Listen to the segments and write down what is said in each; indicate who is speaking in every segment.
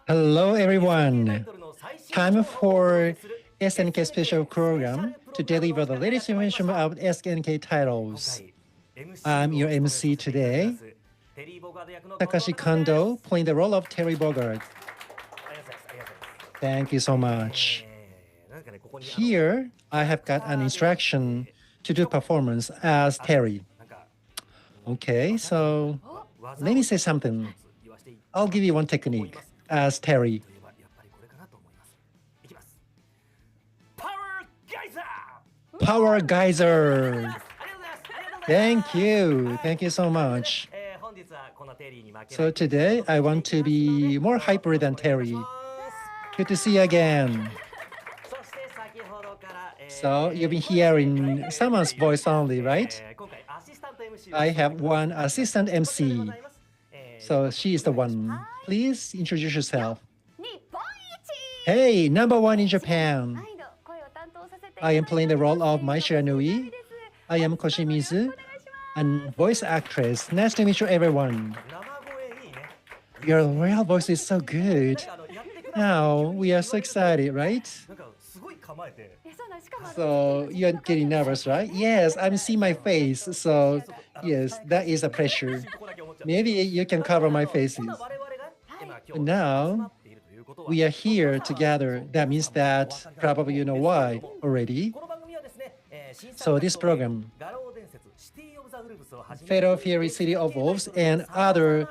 Speaker 1: Hello, everyone. Time for SNK Special Program to deliver the latest information about SNK titles. I'm your MC today, Takashi Kondo, playing the role of Terry Bogard. Thank you so much. Here, I have got an instruction to do performance as Terry. Okay, so let me say something. I'll give you one technique as Terry. Power Geyser! Thank you. Thank you so much. So today, I want to be more hyper than Terry. Good to see you again. So you've been hearing someone's voice only, right? I have one assistant MC. So she is the one. Please introduce yourself. Hey, #1 in Japan. I am playing the role of Mai Shiranui. I am Koshimizu, a voice actress. Nice to meet you, everyone. Your real voice is so good. Now, we are so excited, right? So you're getting nervous, right? Yes, I'm seeing my face. So yes, that is a pressure. Maybe you can cover my faces. But now, we are here together. That means that probably you know why already. So this program, Fatal Fury City of Wolves and other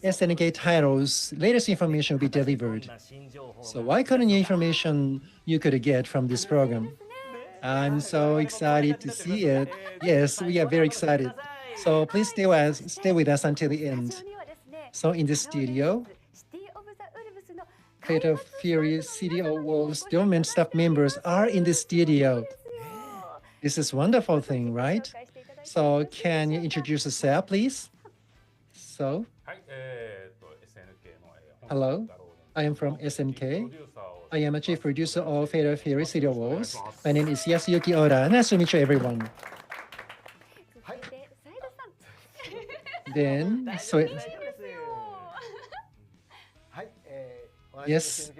Speaker 1: SNK titles, latest information will be delivered. So what kind of new information you could get from this program? I'm so excited to see it. Yes, we are very excited. So please stay with us until the end. So in the studio, Fatal Fury City of Wolves development staff members are in the studio. This is a wonderful thing, right? So can you introduce yourself, please? So, hello, I am from SNK. I am a chief producer of Fatal Fury City of Wolves. My name is Yasuyuki Oda. Nice to meet you, everyone. Then, so yes,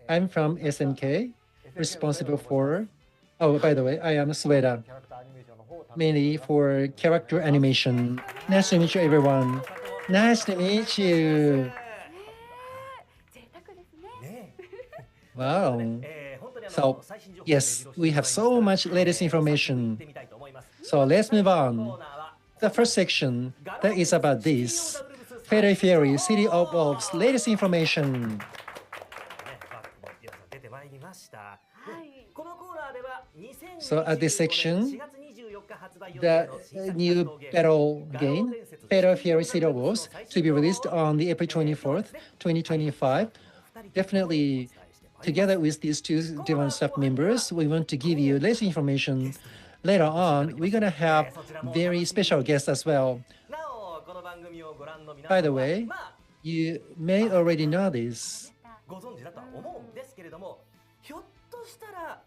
Speaker 1: I'm from SNK, responsible for, oh, by the way, I am Sueda, mainly for character animation. Nice to meet you, everyone. Nice to meet you. Wow. So, yes, we have so much latest information. So let's move on. The first section, that is about this. Fatal Fury City of Wolves, latest information. So at this section, the new battle game, Fatal Fury City of Wolves, to be released on the April 24th, 2025. Definitely, together with these two different staff members, we want to give you latest information. Later on, we're going to have very special guests as well. By the way, you may already know this,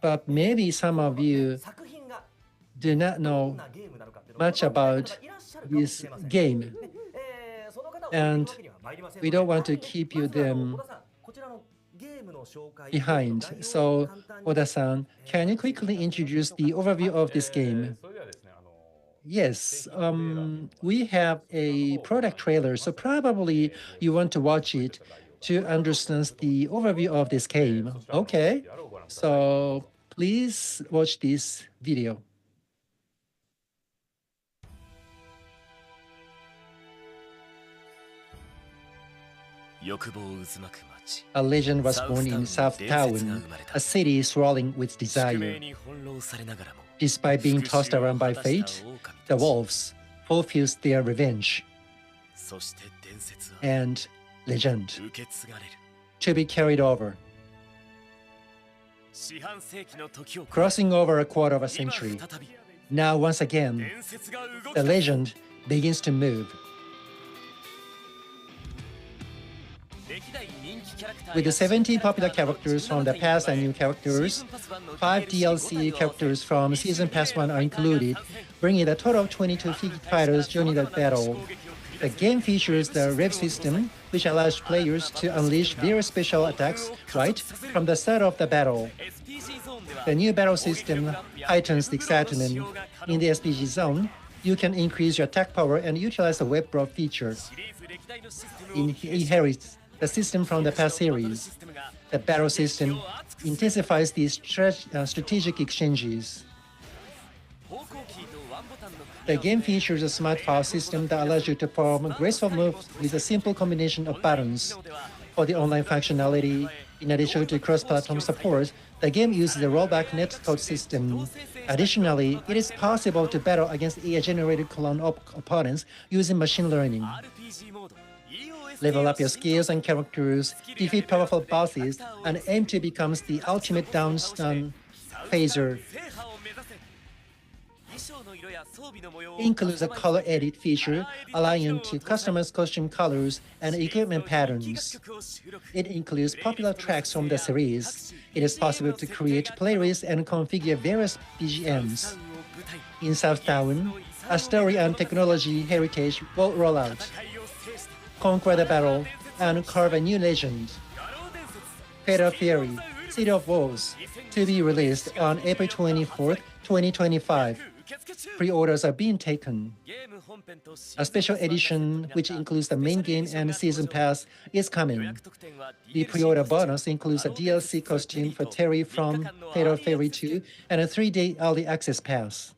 Speaker 1: but maybe some of you do not know much about this game, and we don't want to keep you them behind. So, Oda-san, can you quickly introduce the overview of this game? Yes, we have a product trailer, so probably you want to watch it to understand the overview of this game. Okay, so please watch this video. A legend was born in South Town, a city swirling with desire. Despite being tossed around by fate, the wolves fulfills their revenge. And legend to be carried over. Crossing over a quarter of a century, now once again, the legend begins to move. With the 17 popular characters from the past and new characters, 5 DLC characters from Season Pass 1 are included, bringing a total of 22 fighters joining the battle. The game features the rev system, which allows players to unleash very special attacks right from the start of the battle. The new battle system heightens the excitement. In the SPG zone, you can increase your attack power and utilize the web brawl feature. Inherits the system from the past series. The battle system intensifies these strategic exchanges. The game features a smart file system that allows you to perform graceful moves with a simple combination of buttons. For the online functionality, in addition to cross-platform support, the game uses a rollback netcode system. Additionally, it is possible to battle against AI-generated clone opponents using machine learning. Level up your skills and characters, defeat powerful bosses, and aim to become the ultimate down-stun phaser. Includes a color edit feature, allowing you to customize costume colors and equipment patterns. It includes popular tracks from the series. It is possible to create playlists and configure various BGMs. In Southtown, a story and technology heritage will roll out. Conquer the battle and carve a new legend. Fatal Fury, City of Wolves, to be released on April 24th, 2025. Pre-orders are being taken. A special edition, which includes the main game and season pass, is coming. The pre-order bonus includes a DLC costume for Terry from Fatal Fury 2 and a 3-day early access pass.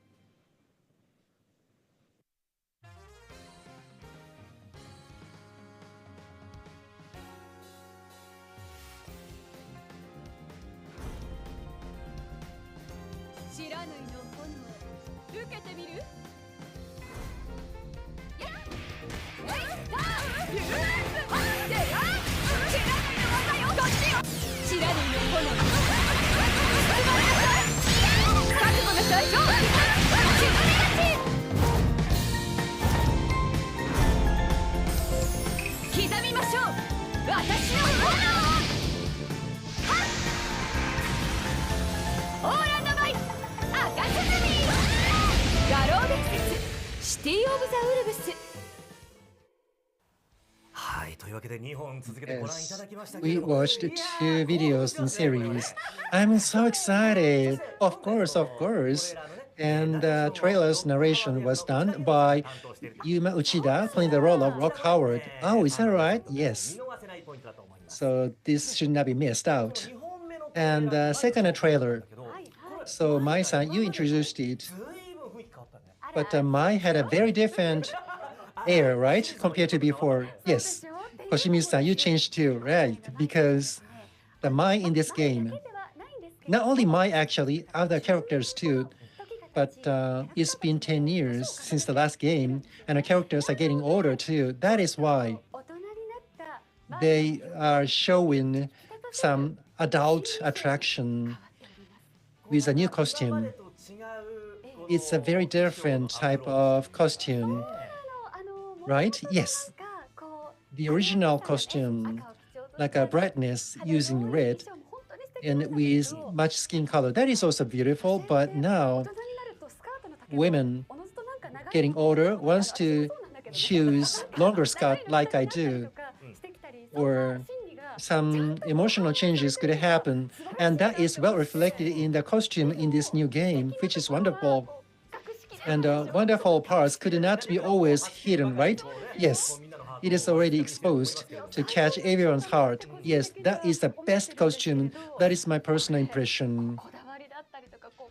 Speaker 1: Yes, we watched 2 videos in series. I'm so excited. Of course, of course. And the trailer's narration was done by Yuma Uchida, playing the role of Rock Howard. Oh, is that right? Yes. So this should not be missed out. And the second trailer. So Mai-san, you introduced it. But Mai had a very different air, right? Compared to before. Yes. Koshimizu-san, you changed too, right? Because the Mai in this game, not only Mai actually, other characters too, but it's been 10 years since the last game, and the characters are getting older too. That is why they are showing some adult attraction with a new costume. It's a very different type of costume, right? Yes. The original costume, like a brightness using red and with much skin color, that is also beautiful. But now, women getting older wants to choose longer skirt like I do, or some emotional changes could happen, and that is well reflected in the costume in this new game, which is wonderful. And wonderful parts could not be always hidden, right? Yes, it is already exposed to catch everyone's heart. Yes, that is the best costume. That is my personal impression.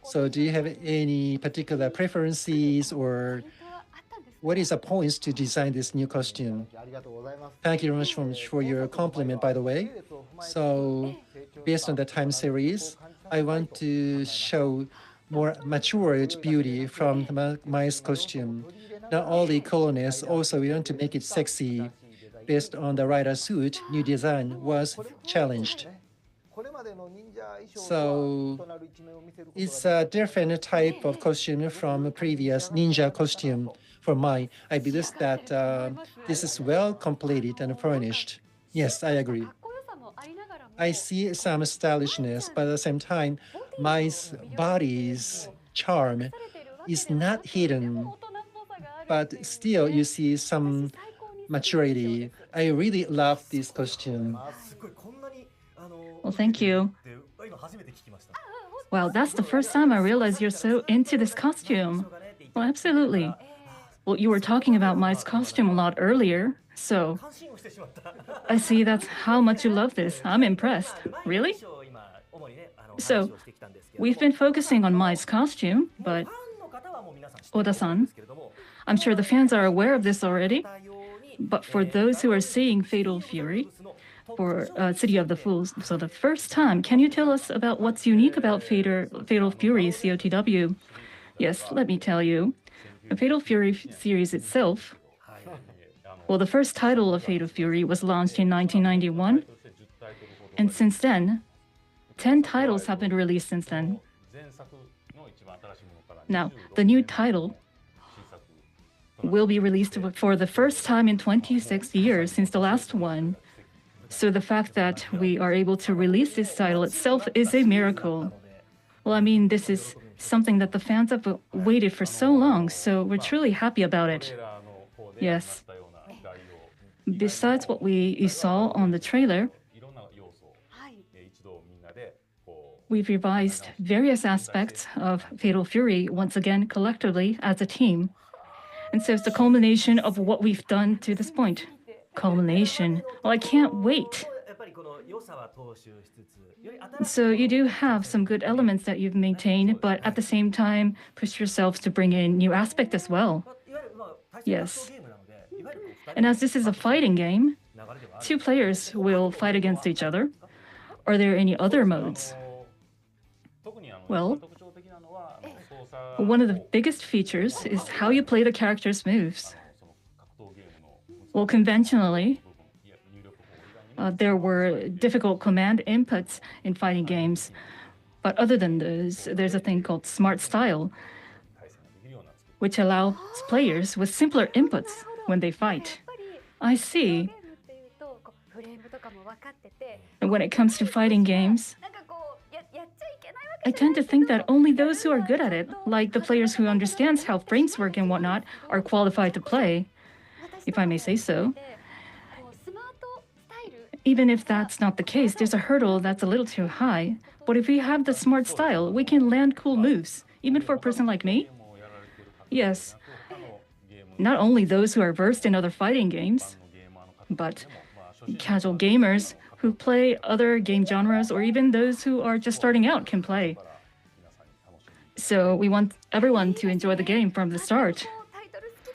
Speaker 1: So do you have any particular preferences, or what is the points to design this new costume? Thank you very much for your compliment, by the way. So based on the time series, I want to show more matured beauty from Mai's costume. Not only coolness, also we want to make it sexy. Based on the rider suit, new design was challenged. So it's a different type of costume from a previous ninja costume for Mai. I believe that this is well completed and furnished. Yes, I agree. I see some stylishness, but at the same time, Mai's body's charm is not hidden, but still you see some maturity. I really love this costume.
Speaker 2: Well, thank you. Wow, that's the first time I realized you're so into this costume. Well, absolutely. Well, you were talking about Mai's costume a lot earlier, so I see that's how much you love this. I'm impressed. Really? So, we've been focusing on Mai's costume, but Oda-san, I'm sure the fans are aware of this already, but for those who are seeing Fatal Fury, for City of the Fools, so the first time, can you tell us about what's unique about Fatal Fury COTW? Yes, let me tell you. The Fatal Fury series itself, well, the first title of Fatal Fury was launched in 1991, and since then, 10 titles have been released since then. Now, the new title will be released for the first time in 26 years since the last one. So the fact that we are able to release this title itself is a miracle. Well, I mean, this is something that the fans have waited for so long, so we're truly happy about it. Yes. Besides what we saw on the trailer, we've revised various aspects of Fatal Fury once again collectively as a team. And so it's the culmination of what we've done to this point. Culmination. Well, I can't wait. So you do have some good elements that you've maintained, but at the same time, push yourselves to bring in new aspect as well. Yes. And as this is a fighting game, 2 players will fight against each other. Are there any other modes? Well, one of the biggest features is how you play the character's moves. Well, conventionally, there were difficult command inputs in fighting games. But other than those, there's a thing called Smart Style, which allows players with simpler inputs when they fight. I see. And when it comes to fighting games, I tend to think that only those who are good at it, like the players who understands how frames work and whatnot, are qualified to play, if I may say so. Even if that's not the case, there's a hurdle that's a little too high. But if we have the smart style, we can land cool moves, even for a person like me. Yes. Not only those who are versed in other fighting games, but casual gamers who play other game genres, or even those who are just starting out can play. So we want everyone to enjoy the game from the start.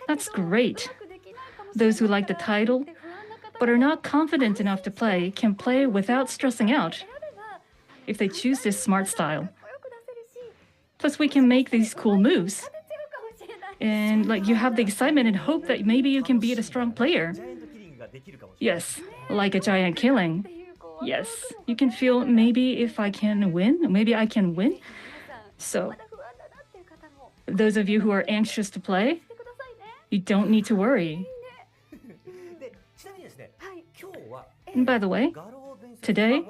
Speaker 2: That's great. Those who like the title, but are not confident enough to play, can play without stressing out if they choose this smart style. Plus, we can make these cool moves. And you have the excitement and hope that maybe you can beat a strong player. Yes, like a giant killing. Yes, you can feel maybe if I can win, maybe I can win. So, those of you who are anxious to play, you don't need to worry. And by the way, today,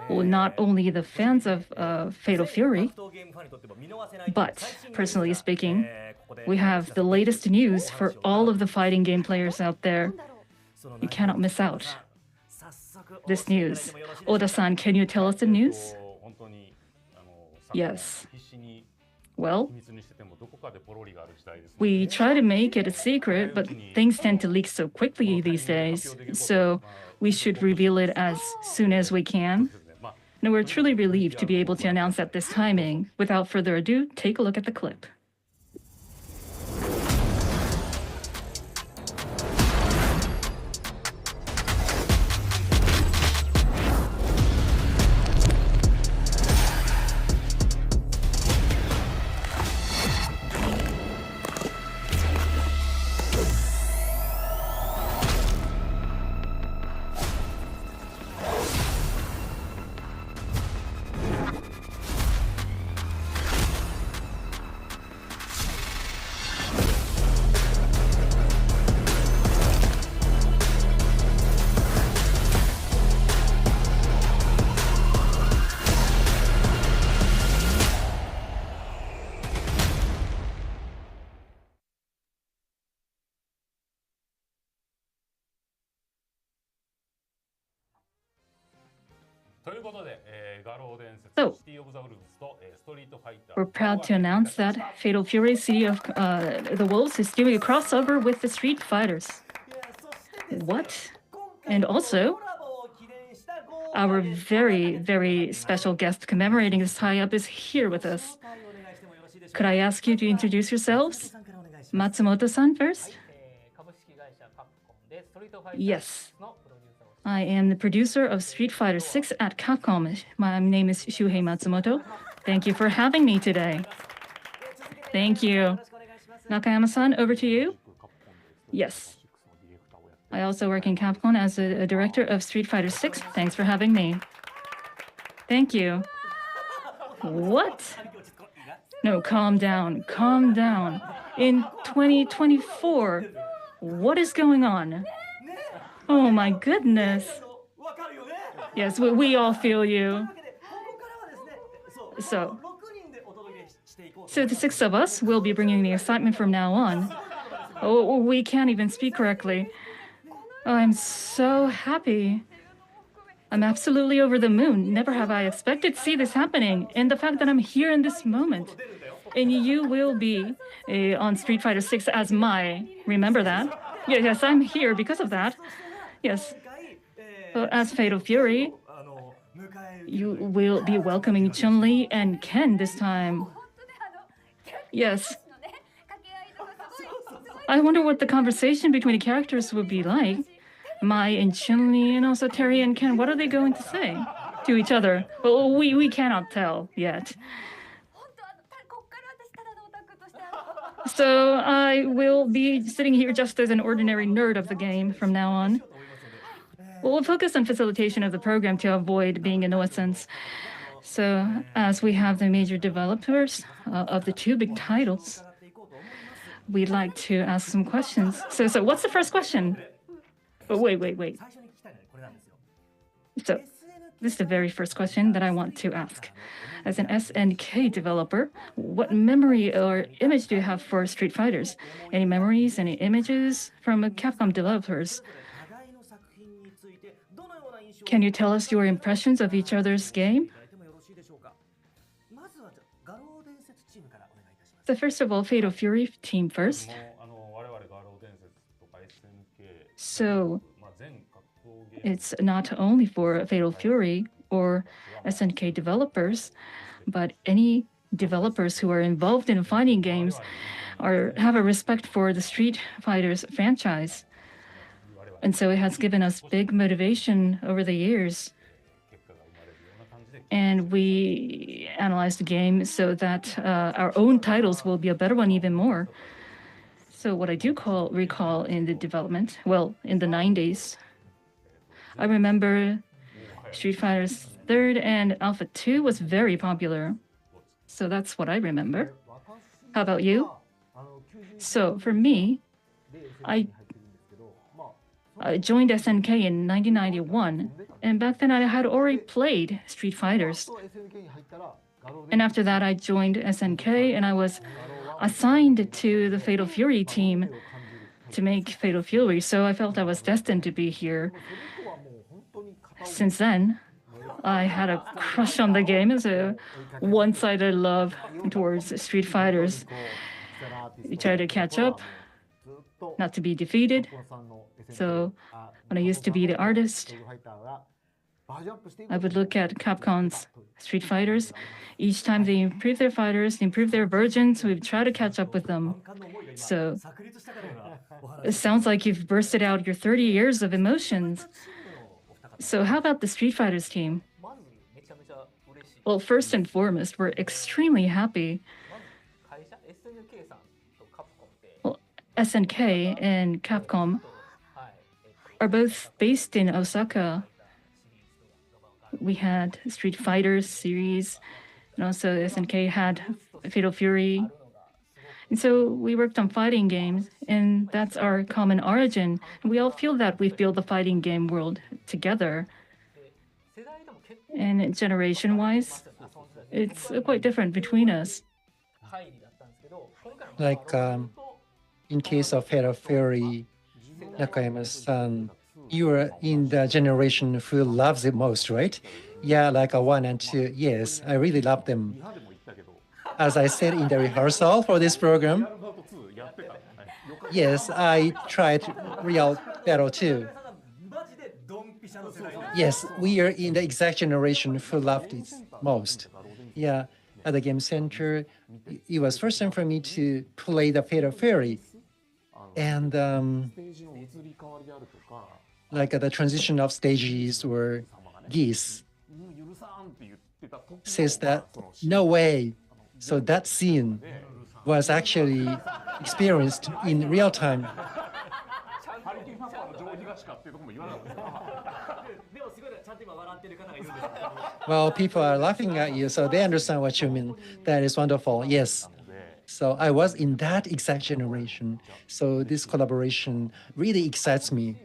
Speaker 2: well, not only the fans of Fatal Fury, but personally speaking, we have the latest news for all of the fighting game players out there. You cannot miss out this news. Oda-san, can you tell us the news? Yes. Well, we try to make it a secret, but things tend to leak so quickly these days. So we should reveal it as soon as we can. And we're truly relieved to be able to announce at this timing. Without further ado, take a look at the clip. So, we're proud to announce that Fatal Fury City of the Wolves is doing a crossover with the Street Fighters. What? And also, our very, very special guest commemorating this tie-up is here with us. Could I ask you to introduce yourselves? Matsumoto-san first? Yes. I am the producer of Street Fighter VI at Capcom. My name is Shuhei Matsumoto. Thank you for having me today. Thank you. Nakayama-san, over to you. Yes. I also work in Capcom as a director of Street Fighter VI. Thanks for having me. Thank you. What? No, calm down. Calm down. In 2024, what is going on? Oh my goodness. Yes, we all feel you. So the six of us will be bringing the excitement from now on. Oh, we can't even speak correctly. Oh, I'm so happy. I'm absolutely over the moon. Never have I expected to see this happening. And the fact that I'm here in this moment. And you will be on Street Fighter VI as Mai. Remember that? Yes, I'm here because of that. Yes. As Fatal Fury, you will be welcoming Chun-Li and Ken this time. Yes. I wonder what the conversation between the characters would be like. Mai and Chun-Li and also Terry and Ken, what are they going to say to each other? Well, we cannot tell yet. So I will be sitting here just as an ordinary nerd of the game from now on. We'll focus on facilitation of the program to avoid being a nuisance. So as we have the major developers of the two big titles, we'd like to ask some questions. So what's the first question? Oh, wait. So this is the very first question that I want to ask. As an SNK developer, what memory or image do you have for Street Fighters? Any memories, any images from Capcom developers? Can you tell us your impressions of each other's game? So first of all, Fatal Fury team first. So it's not only for Fatal Fury or SNK developers, but any developers who are involved in fighting games have a respect for the Street Fighters franchise. And so it has given us big motivation over the years. And we analyzed the game so that our own titles will be a better one even more. So what I do recall in the development, well, in the 90s, I remember Street Fighter 3rd and Alpha 2 was very popular. So that's what I remember. How about you? So for me, I joined SNK in 1991, and back then I had already played Street Fighters. And after that, I joined SNK, and I was assigned to the Fatal Fury team to make Fatal Fury, so I felt I was destined to be here. Since then, I had a crush on the game. It's a one-sided love towards Street Fighters. We try to catch up, not to be defeated. So when I used to be the artist, I would look at Capcom's Street Fighters. Each time they improve their fighters, they improve their versions, we try to catch up with them. So it sounds like you've bursted out your 30 years of emotions. So how about the Street Fighters team? Well, first and foremost, we're extremely happy. Well, SNK and Capcom are both based in Osaka. We had Street Fighter series, and also SNK had Fatal Fury. And so we worked on fighting games, and that's our common origin. We all feel that we've built the fighting game world together. And generation-wise, it's quite different between us.
Speaker 1: Like in case of Fatal Fury, Nakayama-san, you are in the generation who loves it most, right? Yeah, like a 1 and 2. Yes, I really love them. As I said in the rehearsal for this program, yes, I tried Real Battle too. Yes, we are in the exact generation who loved it most. Yeah, at the game center, it was first time for me to play the Fatal Fury. And like the transition of stages or geese says that no way. So that scene was actually experienced in real time. Well, people are laughing at you, so they understand what you mean. That is wonderful. Yes. So I was in that exact generation. So this collaboration really excites me.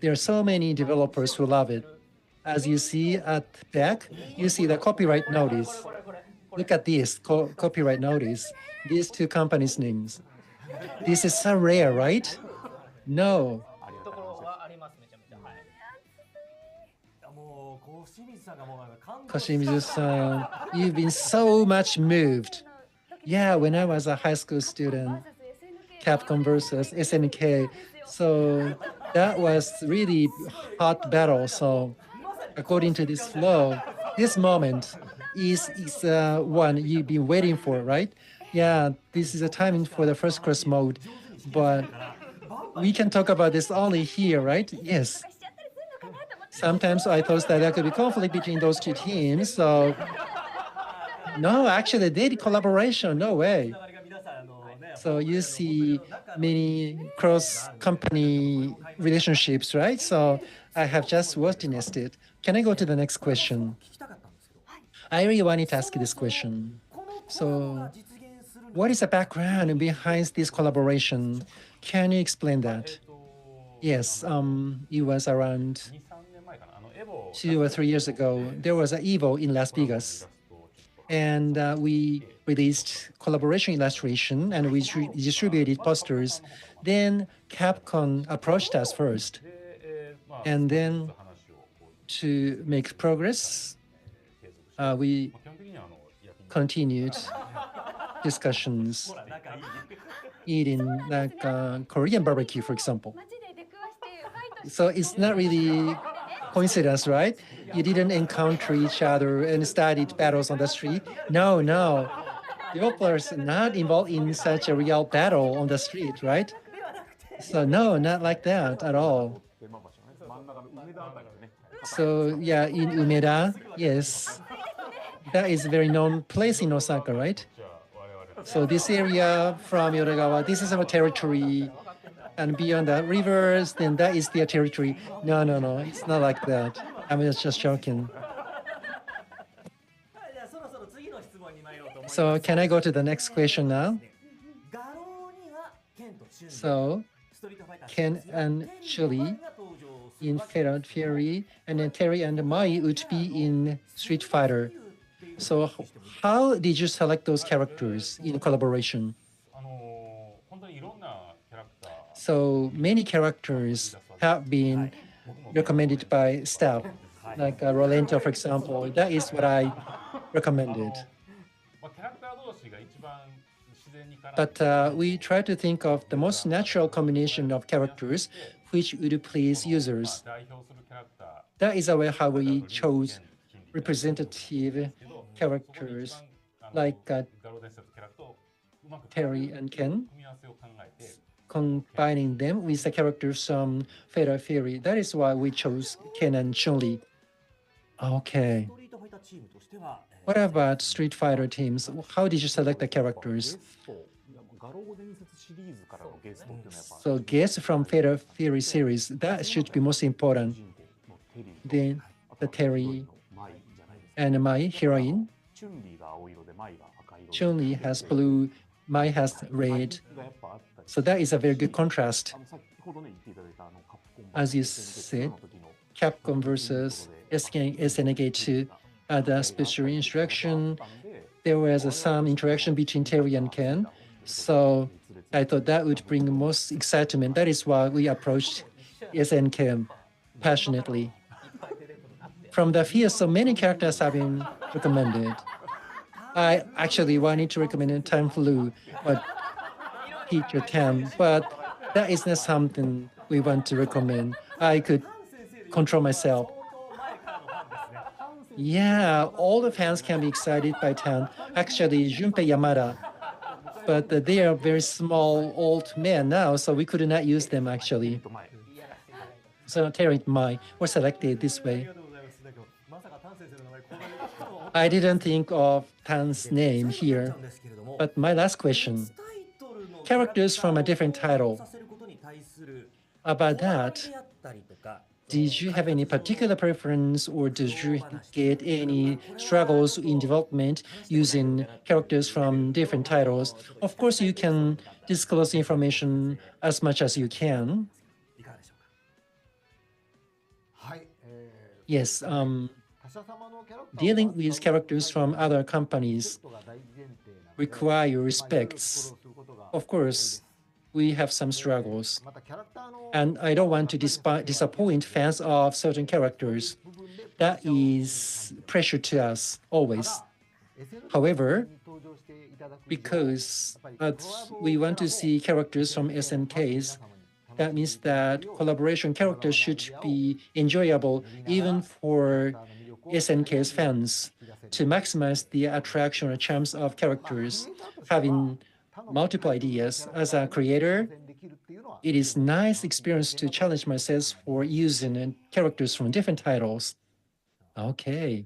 Speaker 1: There are so many developers who love it. As you see at back, you see the copyright notice. Look at this copyright notice. These two companies' names. This is so rare, right? No. Koshimizu-san, you've been so much moved. Yeah, when I was a high school student, Capcom versus SNK. So that was really hot battle. So according to this flow, this moment is one you've been waiting for, right? Yeah, this is a timing for the first cross mode, but we can talk about this only here, right? Yes. Sometimes I thought that there could be conflict between those two teams. So no, actually they did collaboration. No way. So you see many cross-company relationships, right? So I have just witnessed it. Can I go to the next question? I really wanted to ask you this question. So what is the background behind this collaboration? Can you explain that? Yes, it was around 2 or 3 years ago. There was an EVO in Las Vegas. And we released collaboration illustration and we distributed posters. Then Capcom approached us first. And then to make progress, we continued discussions, eating like Korean barbecue, for example. So it's not really coincidence, right? You didn't encounter each other and started battles on the street. No, no. Developers not involved in such a real battle on the street, right? So no, not like that at all. So yeah, in Umeda, yes, that is a very known place in Osaka, right? So this area from Yodogawa, this is our territory, and beyond the rivers, then that is their territory. No, no, no, it's not like that. I'm just joking. So can I go to the next question now? So Ken and Chuli in Fatal Fury, and then Terry and Mai would be in Street Fighter. So how did you select those characters in collaboration? So many characters have been recommended by staff, like Rolento, for example. That is what I recommended. But we try to think of the most natural combination of characters which would please users. That is how we chose representative characters like Terry and Ken, combining them with the characters from Fatal Fury. That is why we chose Ken and Chun-Li. Okay. What about Street Fighter teams? How did you select the characters? So guests from Fatal Fury series, that should be most important. Then the Terry and Mai heroine. Chun-Li has blue, Mai has red. So that is a very good contrast. As you said, Capcom versus SNK 2, the special instruction, there was some interaction between Terry and Ken. So I thought that would bring most excitement. That is why we approached SNK passionately. from the field, so many characters have been recommended. I actually wanted to recommend Time Flu, but Teacher Tam, but that is not something we want to recommend. I could control myself. Yeah, all the fans can be excited by Tan. Actually, Junpei Yamada, but they are very small old men now, so we could not use them actually. So Terry Mai were selected this way. I didn't think of Tan's name here, but my last question. Characters from a different title. About that, did you have any particular preference or did you get any struggles in development using characters from different titles? Of course, you can disclose information as much as you can. Yes, dealing with characters from other companies require respects. Of course, we have some struggles. And I don't want to disappoint fans of certain characters. That is pressure to us always. However, because we want to see characters from SNKs, that means that collaboration characters should be enjoyable even for SNK's fans to maximize the attraction or charms of characters. Having multiple ideas as a creator, it is a nice experience to challenge myself for using characters from different titles. Okay.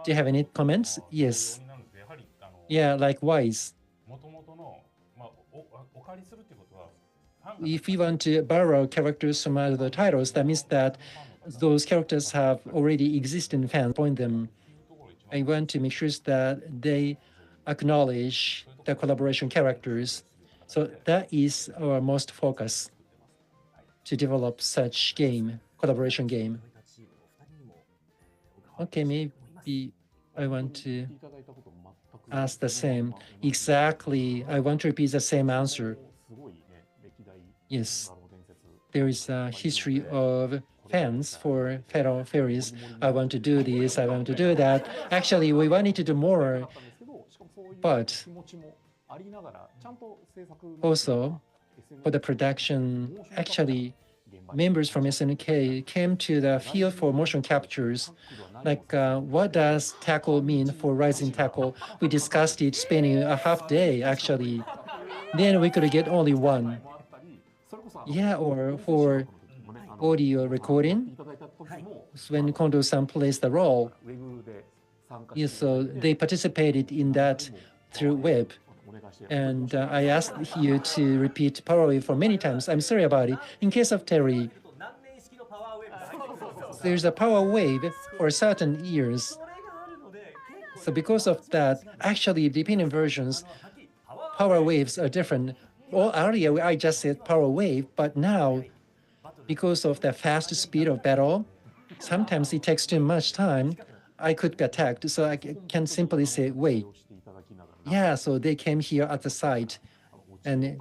Speaker 1: Do you have any comments? Yes. Yeah, likewise. If we want to borrow characters from other titles, that means that those characters have already existing fans point them. I want to make sure that they acknowledge the collaboration characters. So that is our most focus to develop such game, collaboration game. Okay, maybe I want to ask the same. Exactly, I want to repeat the same answer. Yes, there is a history of fans for Fatal Fairies. I want to do this, I want to do that. Actually, we wanted to do more, but also for the production, actually, members from SNK came to the field for motion captures. Like, what does tackle mean for rising tackle? We discussed it, spending a half day, actually. Then we could get only one. Yeah, or for audio recording, when Kondo-san plays the role. Yes, so they participated in that through web. And I asked you to repeat Power Wave for many times. I'm sorry about it. In case of Terry, there's a Power Wave for certain years. So because of that, actually, depending versions, Power Waves are different. Well, earlier, I just said Power Wave, but now, because of the fast speed of battle, sometimes it takes too much time. I could be attacked, so I can simply say, wait. Yeah, so they came here at the site and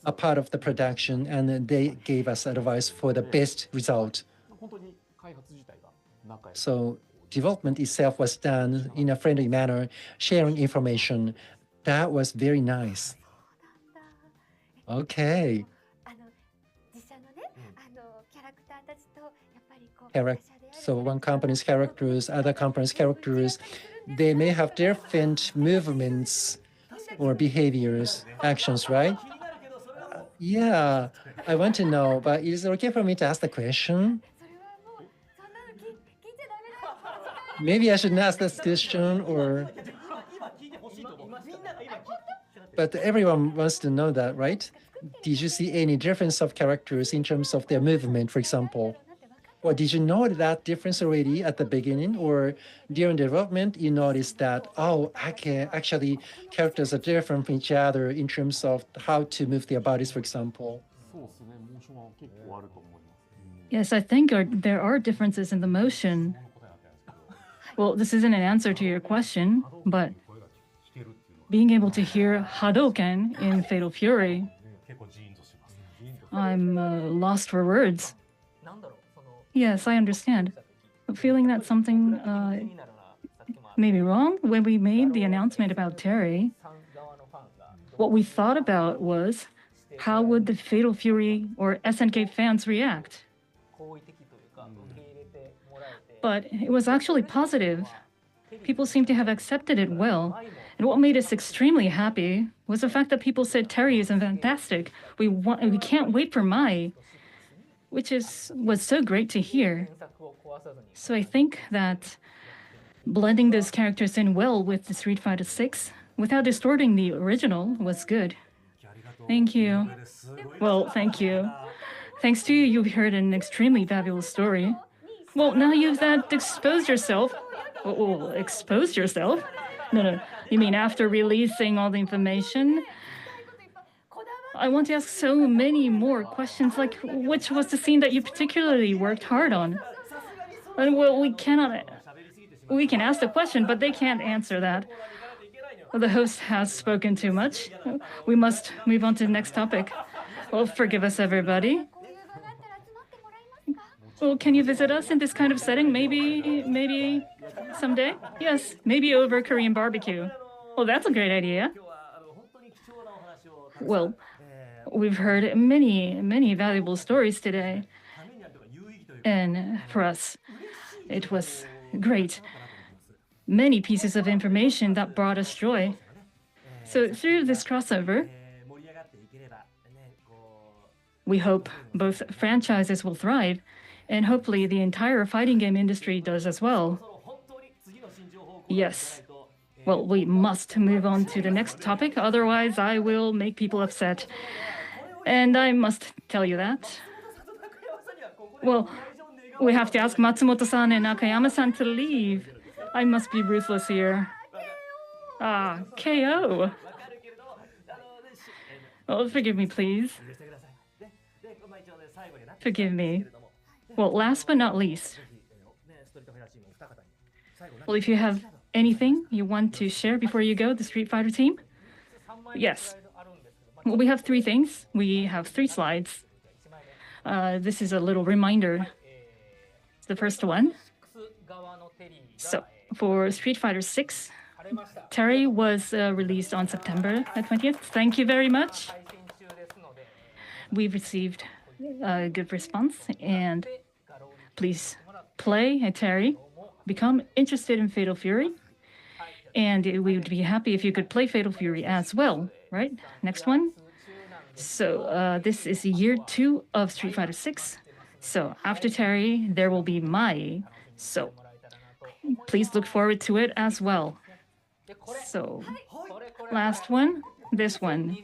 Speaker 1: a part of the production, and they gave us advice for the best result. So development itself was done in a friendly manner, sharing information. That was very nice. Okay. So one company's characters, other company's characters, they may have different movements or behaviors, actions, right? Yeah, I want to know, but is it okay for me to ask the question? Maybe I shouldn't ask this question, or... But everyone wants to know that, right? Did you see any difference of characters in terms of their movement, for example? Or did you know that difference already at the beginning, or during development you noticed that, oh, okay, actually characters are different from each other in terms of how to move their bodies, for example?
Speaker 2: Yes, I think there are differences in the motion. Well, this isn't an answer to your question, but being able to hear Hadouken in Fatal Fury, I'm lost for words. Yes, I understand. Feeling that something may be wrong when we made the announcement about Terry, what we thought about was how would the Fatal Fury or SNK fans react? But it was actually positive. People seem to have accepted it well. And what made us extremely happy was the fact that people said Terry is fantastic. We can't wait for Mai, which was so great to hear. So I think that blending those characters in well with the Street Fighter 6 without distorting the original was good. Thank you. Well, thank you. Thanks to you, you've heard an extremely fabulous story. Well, now you've exposed yourself. Oh, exposed yourself? No. You mean after releasing all the information? I want to ask so many more questions, like which was the scene that you particularly worked hard on? And well, we can ask the question, but they can't answer that. The host has spoken too much. We must move on to the next topic. Well, forgive us, everybody. Well, can you visit us in this kind of setting? Maybe someday? Yes, maybe over Korean barbecue. Well, that's a great idea. Well, we've heard many valuable stories today. And for us, it was great. Many pieces of information that brought us joy. So through this crossover, we hope both franchises will thrive, and hopefully the entire fighting game industry does as well. Yes. Well, we must move on to the next topic, otherwise I will make people upset. And I must tell you that. Well, we have to ask Matsumoto-san and Nakayama-san to leave. I must be ruthless here. KO. Oh, forgive me, please. Forgive me. Well, last but not least, well, if you have anything you want to share before you go, the Street Fighter team? Yes. Well, we have 3 things. We have 3 slides. This is a little reminder. The first one. So, for Street Fighter 6, Terry was released on September 20th. Thank you very much. We've received a good response, and please play Terry, become interested in Fatal Fury, and we would be happy if you could play Fatal Fury as well, right? Next one. So this is year 2 of Street Fighter 6. So after Terry, there will be Mai. So please look forward to it as well. So last one, this one.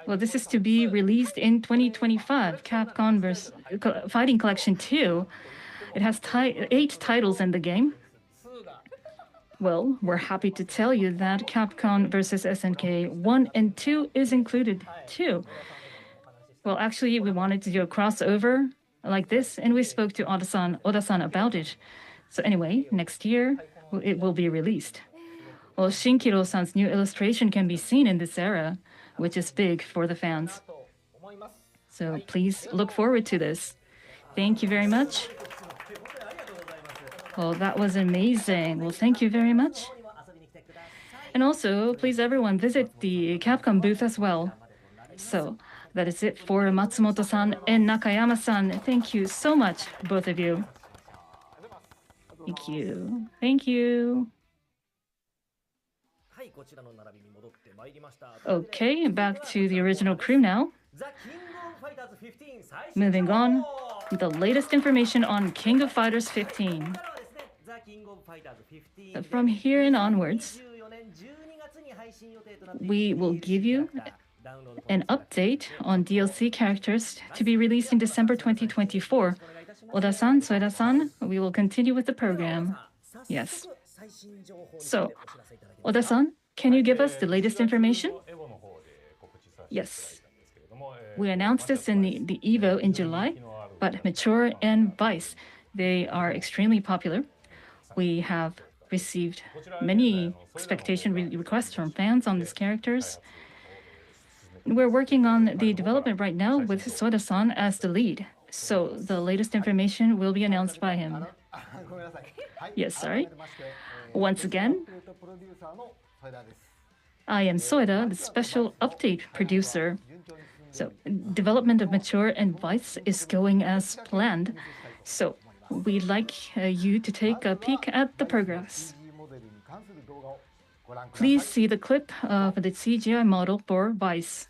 Speaker 2: Well, this is to be released in 2025, Capcom vs. Fighting Collection 2. It has 8 titles in the game. Well, we're happy to tell you that Capcom vs. SNK 1 and 2 is included too. Well, actually, we wanted to do a crossover like this, and we spoke to Oda-san about it. So anyway, next year, it will be released. Well, Shinkiro-san's new illustration can be seen in this era, which is big for the fans. So please look forward to this. Thank you very much. Well, that was amazing. Well, thank you very much. And also, please everyone visit the Capcom booth as well. So that is it for Matsumoto-san and Nakayama-san. Thank you so much, both of you. Thank you. Thank you. Okay, back to the original crew now. Moving on, the latest information on King of Fighters 15. From here and onwards, we will give you an update on DLC characters to be released in December 2024. Oda-san, Soeda-san, we will continue with the program. Yes. So, Oda-san, can you give us the latest information? Yes. We announced this in the EVO in July, but Mature and Vice, they are extremely popular. We have received many expectation requests from fans on these characters. We're working on the development right now with Soeda-san as the lead. So the latest information will be announced by him.
Speaker 3: ごめんなさい。はい。
Speaker 2: Yes,
Speaker 3: 改
Speaker 2: sorry.
Speaker 3: めまして、
Speaker 2: Once again,
Speaker 3: アップデートプロデューサーの添田です。
Speaker 2: I am Soeda, the special update producer.
Speaker 3: 順調に進んで
Speaker 2: So
Speaker 3: おり、
Speaker 2: development of Mature and Vice is going as planned. So we'd like you to take a peek at the progress.
Speaker 3: CG モデルに関する動画をご覧ください。
Speaker 2: Please see the clip of the CGI model for Vice.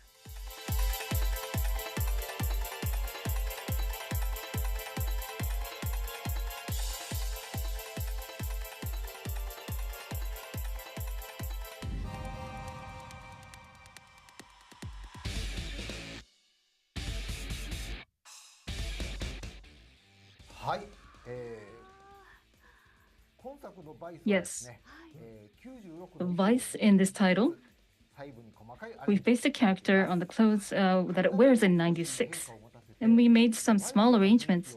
Speaker 2: Yes. Vice in this title, we've based the character on the clothes that it wears in 96. And we made some small arrangements.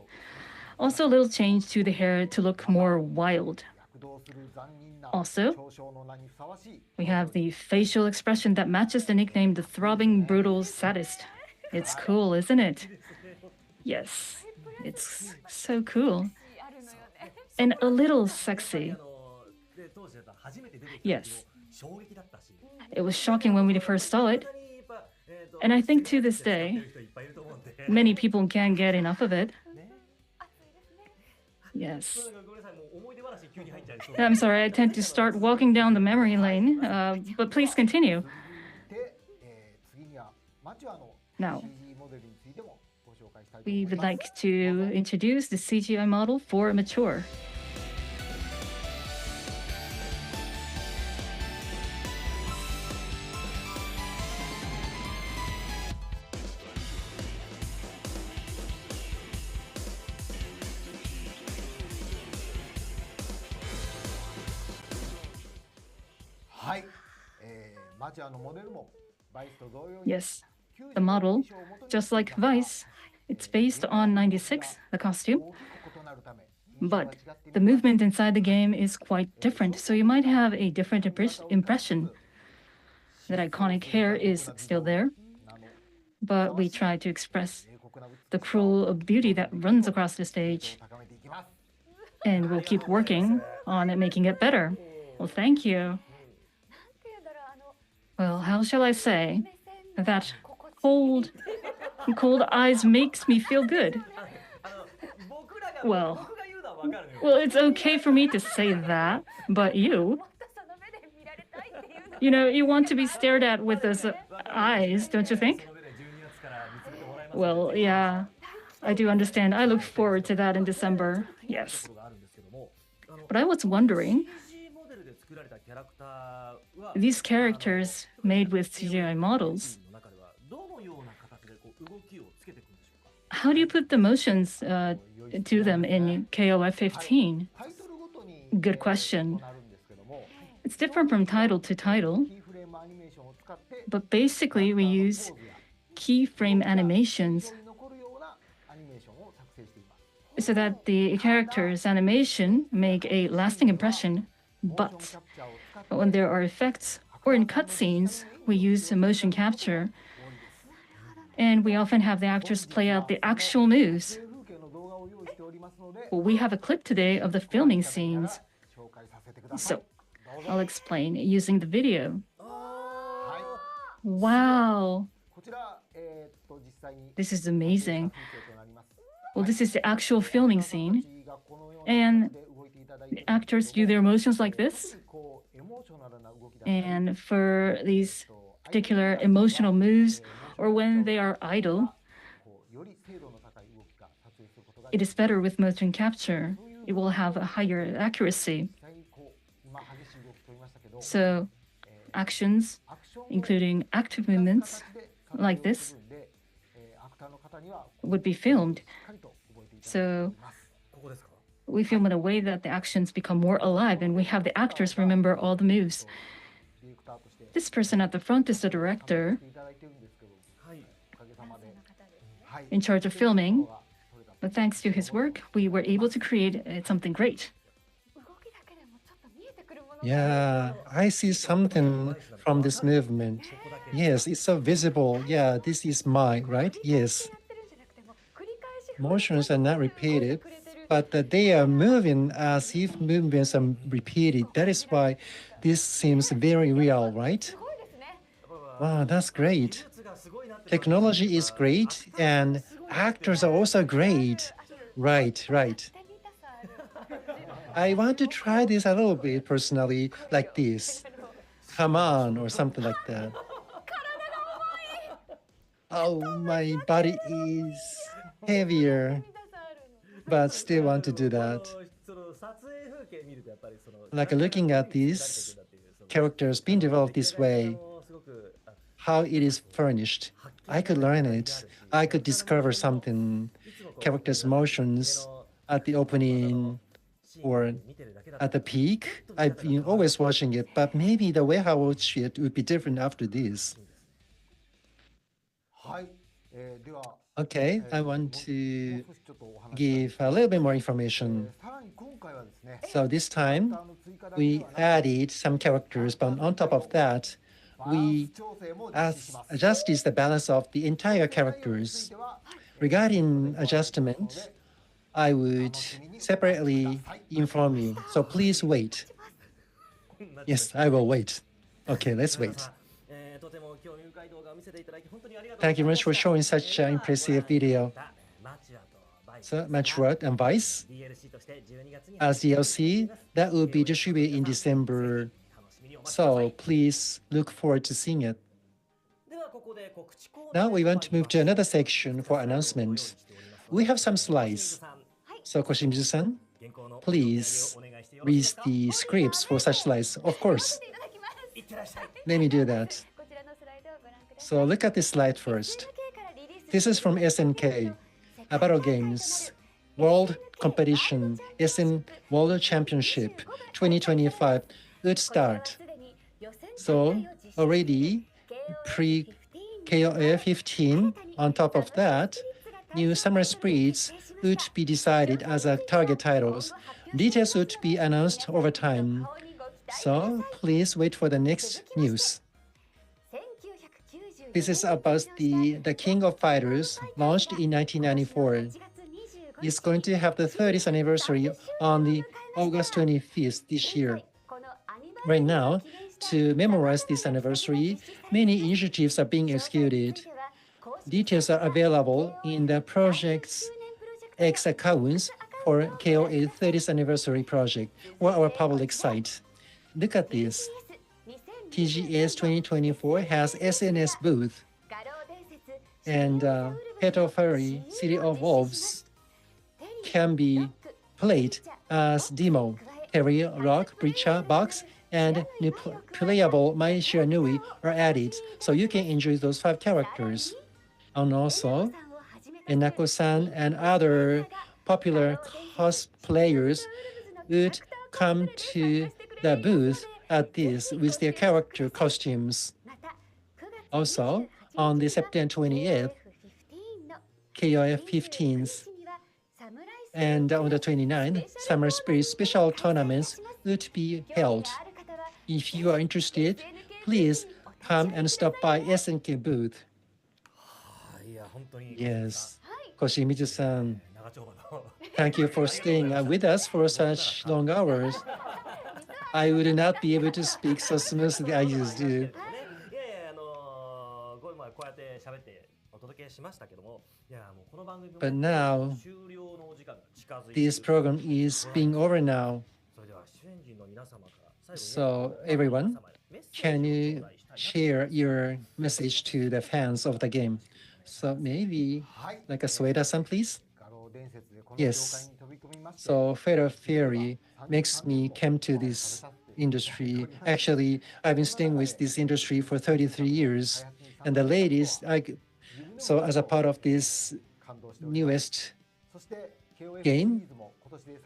Speaker 2: Also a little change to the hair to look more wild. Also, we have the facial expression that matches the nickname the throbbing, brutal sadist. It's cool, isn't it? Yes, it's so cool. And a little sexy. Yes. It was shocking when we first saw it. And I think to this day, many people can't get enough of it. Yes. I'm sorry, I tend to start walking down the memory lane, but please continue. Now, we would like to introduce the CGI model for Mature. Yes, the model, just like Vice, it's based on 96, the costume. But the movement inside the game is quite different, so you might have a different impression. That iconic hair is still there, but we try to express the cruel beauty that runs across the stage. And we'll keep working on it, making it better. Well, thank you. Well, how shall I say? That cold eyes makes me feel good. Well, it's okay for me to say that, but you want to be stared at with those eyes, don't you think? Well, yeah, I do understand. I look forward to that in December. Yes. But I was wondering, these characters made with CGI models, how do you put the motions to them in KOF 15? Good question. It's different from title to title, but basically we use keyframe animations so that the character's animation make a lasting impression. But when there are effects or in cutscenes, we use motion capture, and we often have the actors play out the actual moves. Well, we have a clip today of the filming scenes, so I'll explain using the video. Wow! This is amazing. Well, this is the actual filming scene, and the actors do their motions like this. And for these particular emotional moves, or when they are idle, it is better with motion capture. It will have a higher accuracy. So actions, including active movements like this, would be filmed. So we film in a way that the actions become more alive, and we have the actors remember all the moves. This person at the front is the director in charge of filming, but thanks to his work, we were able to create something great.
Speaker 1: Yeah, I see something from this movement. Yes, it's so visible. Yeah, this is mine, right? Yes. motions are not repeated, but they are moving as if movements are repeated. That is why this seems very real, right? Wow, that's great. Technology is great, and actors are also great. Right, right. I want to try this a little bit personally, like this. Come on, or something like that. Oh, my body is heavier, but still want to do that. Like looking at these characters being developed this way, how it is furnished, I could learn it. I could discover something, characters' motions at the opening or at the peak. I've been always watching it, but maybe the way I watch it would be different after this.
Speaker 3: はい、では
Speaker 1: Okay, I want to
Speaker 3: 少しちょっとお話
Speaker 1: give a little bit more information.
Speaker 3: さらに今回はですね
Speaker 1: So this time, we added some characters, but on top of that,
Speaker 3: バラン
Speaker 1: we
Speaker 3: ス調整も実施します
Speaker 1: adjusted the balance of the entire characters. Regarding adjustment, I would separately inform you. So please wait. Yes, I will wait. Okay, let's wait. Thank you very much for showing such an impressive video. So, Matured and Vice as DLC, that will be distributed in December. So please look forward to seeing it. Now we want to move to another section for announcements. We have some slides. So Koshimizu-san, please read the scripts for such slides. Of course. Let me do that. So look at this slide first. This is from SNK, Battle Games, World Competition, SN World Championship 2025 would start. So already pre-KOF 15, on top of that, new summer spreads would be decided as a target titles. Details would be announced over time. So please wait for the next news. This is about the King of Fighters, launched in 1994. It's going to have the 30th anniversary on the August 25th this year. Right now, to memorize this anniversary, many initiatives are being executed. Details are available in the Project's X accounts for KOA 30th anniversary project or our public site. Look at this. TGS2024 has SNS booth, and Petal Fairy City of Wolves can be played as demo. Terry Rock, Breacher, Box, and new playable Mai Shiranui are added, so you can enjoy those 5 characters. And also, Enako-san and other popular cosplayers would come to the booth at this with their character costumes. Also, on the September 28th, KOF 15th, and on the 29th, Summer Spirit special tournaments would be held. If you are interested, please come and stop by SNK booth. Yes, Koshimizu-san, thank you for staying with us for such long hours. I would not be able to speak so smoothly as you do. But now, this program is being over now. So, everyone, can you share your message to the fans of the game? So maybe like a Sueda-san, please? Yes. So Fatal Fury makes me come to this industry. Actually, I've been staying with this industry for 33 years. And the latest, so as a part of this newest game,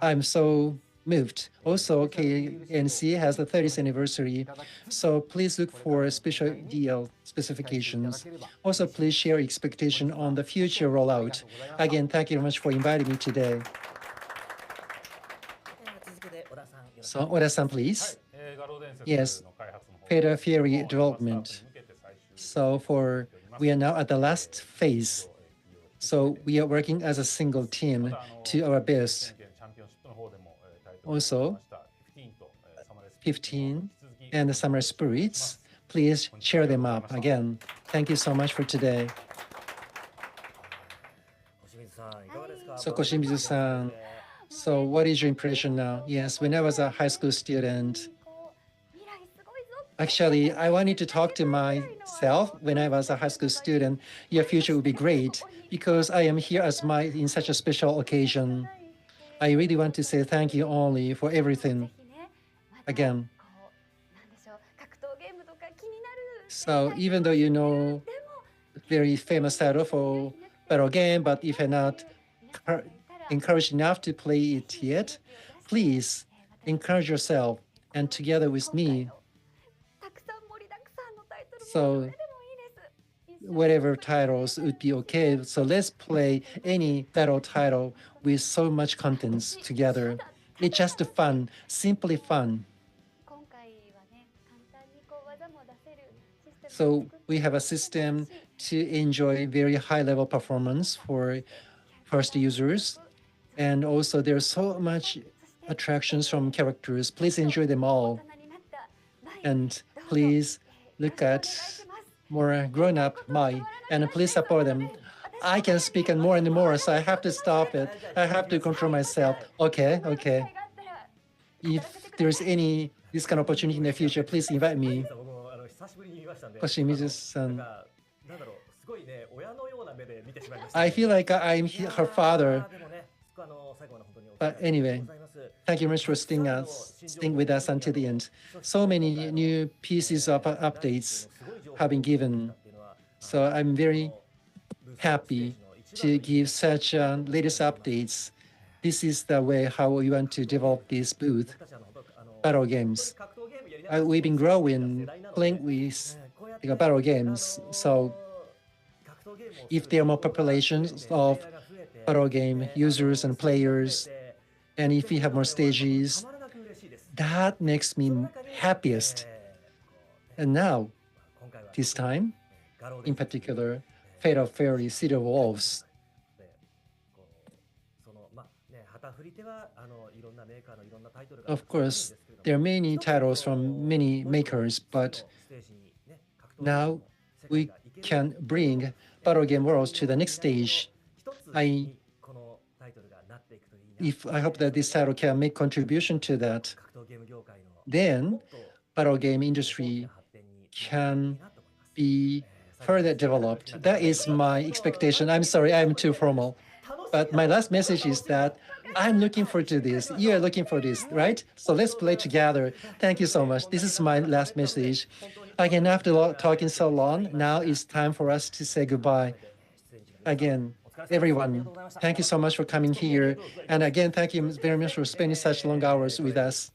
Speaker 1: I'm so moved. Also, KNC has the 30th anniversary, so please look for special DL specifications. Also, please share expectation on the future rollout. Again, thank you very much for inviting me today. So, Oda-san, please. Yes, Fatal Fury development. So we are now at the last phase. So we are working as a single team to our best. Also, 15 and the Summer Spirits, please cheer them up again. Thank you so much for today. So Koshimizu-san, so what is your impression now? Yes, when I was a high school student, actually, I wanted to talk to myself when I was a high school student. Your future would be great because I am here as in such a special occasion. I really want to say thank you only for everything again. So even though you know very famous title for battle game, but if you're not encouraged enough to play it yet, please encourage yourself and together with me. So whatever titles would be okay. So let's play any battle title with so much contents together. It's just fun, simply fun. So we have a system to enjoy very high-level performance for first users. And also there's so much attractions from characters. Please enjoy them all. And please look at more grown-up Mai, and please support them. I can speak more and more, so I have to stop it. I have to control myself. Okay. If there's any this kind of opportunity in the future, please invite me. Koshimizu-san. I feel like I'm her father. But anyway, thank you very much for staying with us until the end. So many new pieces of updates have been given. So I'm very happy to give such latest updates. This is the way how we want to develop this booth, battle games. We've been growing, playing with battle games. So if there are more populations of battle game users and players, and if we have more stages, that makes me happiest. And now, this time, in particular, Fatal Fury, City of Wolves. Of course, there are many titles from many makers, but now we can bring battle game worlds to the next stage. I hope that this title can make contribution to that. Then battle game industry can be further developed. That is my expectation. I'm sorry, I'm too formal. But my last message is that I'm looking forward to this. You are looking for this, right? So let's play together. Thank you so much. This is my last message. Again, after talking so long, now it's time for us to say goodbye. Again, everyone, thank you so much for coming here. And again, thank you very much for spending such long hours with us.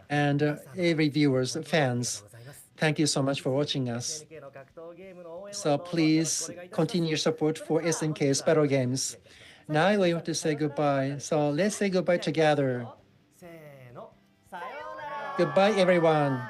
Speaker 1: And every viewers, fans, thank you so much for watching us. So please continue your support for SNK Special Games. Now we want to say goodbye. So let's say goodbye together. Goodbye, everyone.